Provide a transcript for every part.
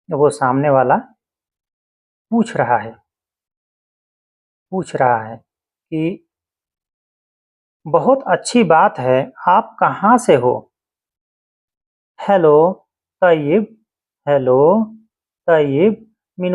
वो सामने वाला पूछ रहा है कि बहुत अच्छी बात है, आप कहाँ से हो? Hello Tayyab, hello Tayyab min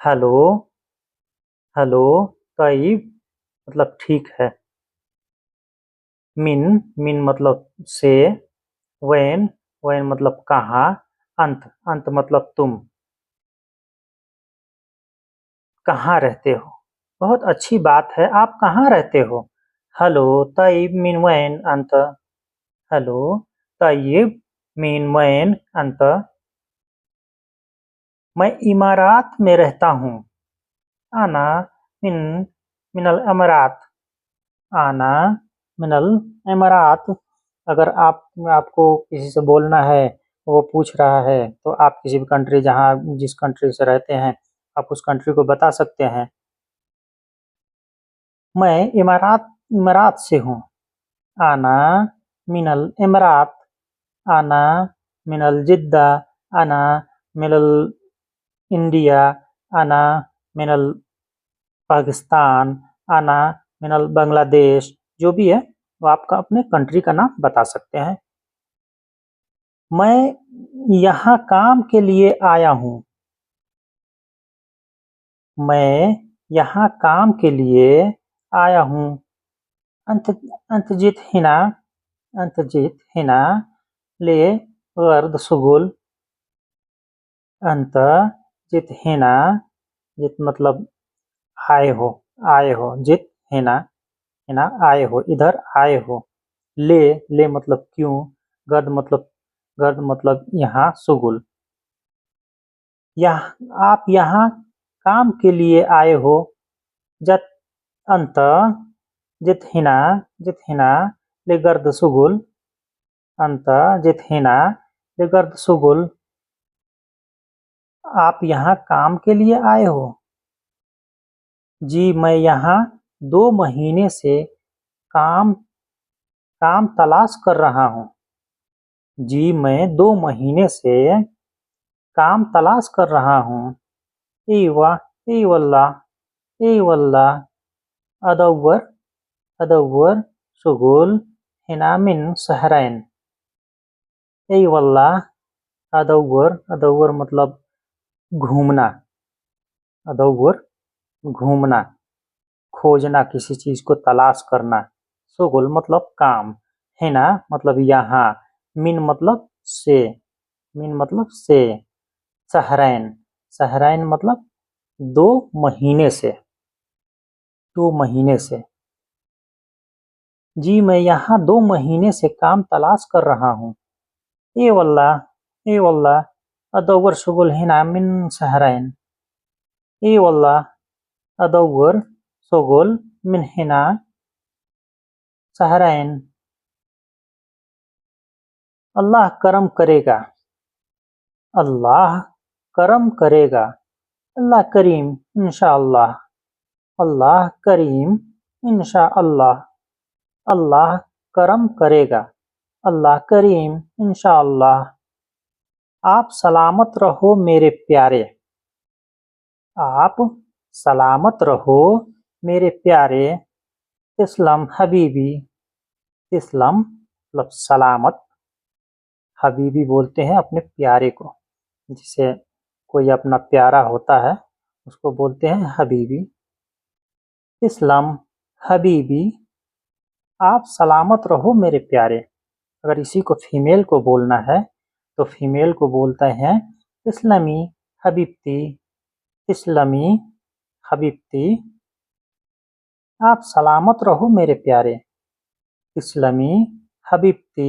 hello hello Tayyab मतलब ठीक है। मिन मतलब से, वैन वैन मतलब कहाँ, अंत अंत मतलब तुम कहाँ रहते हो। बहुत अच्छी बात है, आप कहाँ रहते हो? हेलो तैयब मिन वैन अंत? हेलो तैयब मिन वैन अंत? मैं इमारात में रहता हूँ। आना मिन मिनल अमरात। आना मिनल इमारात। अगर आपको किसी से बोलना है, वो पूछ रहा है, तो आप किसी भी कंट्री जहाँ जिस कंट्री से रहते हैं, आप उस कंट्री को बता सकते हैं। मैं इमारात इमारात से हूँ। आना मिनल इमारात। आना मिनल जिद्दा। आना मिनल इंडिया। आना मिनल पाकिस्तान। आना मिनल बांग्लादेश। जो भी है वो आपका अपने कंट्री का नाम बता सकते हैं। मैं यहाँ काम के लिए आया हूँ। मैं यहाँ काम के लिए आया हूँ। अंत अंतजित हिना अंतजित हिना ले गर्द सुगुल। अंत जित हिना, जित मतलब आए हो जित हिना, हिना आए हो, इधर आए हो। ले ले मतलब क्यों, गर्द मतलब यहाँ, सुगुल आप यहाँ काम के लिए आए हो। जत अंत जित हिना ले गर्द सुगुल। अंत जित हिना ले गर्द सुगुल। आप यहाँ काम के लिए आए हो? जी मैं यहाँ 2 महीने से काम काम तलाश कर रहा हूँ। जी मैं 2 महीने से काम तलाश कर रहा हूँ। एवा एवल्ला एवल्ला अदव्वर अदव्वर सुगुल हिना मिन सहरैन। एवल्ला अदव्वर मतलब घूमना। अदव्वर घूमना, खोजना, किसी चीज को तलाश करना। सुगुल मतलब काम। हिना मतलब यहाँ। मिन मतलब से। मिन मतलब से। सहरैन सहरैन मतलब 2 महीने से। 2 महीने से। जी मैं यहाँ 2 महीने से काम तलाश कर रहा हूँ। ए वल्ला अदव्वर सुगुल हिना मिन सहरैन। ए वल्ला अदव्वर सुगुल मिन हिना सहरैन। अल्लाह करम करेगा। अल्लाह करम करेगा। अल्लाह करीम इंशाअल्लाह। अल्लाह करीम इंशाअल्लाह। अल्लाह करम करेगा। अल्लाह करीम इंशाअल्लाह। आप सलामत रहो मेरे प्यारे। आप सलामत रहो मेरे प्यारे। तिस्लम हबीबी। तिस्लम मतलब सलामत। हबीबी बोलते हैं अपने प्यारे को, जिसे कोई अपना प्यारा होता है उसको बोलते हैं हबीबी। इस्लाम हबीबी, आप सलामत रहो मेरे प्यारे। अगर इसी को फीमेल को बोलना है तो फीमेल को बोलते हैं इस्लामी हबीबती। इस्लामी हबीबती, आप सलामत रहो मेरे प्यारे। इस्लामी हबीबती।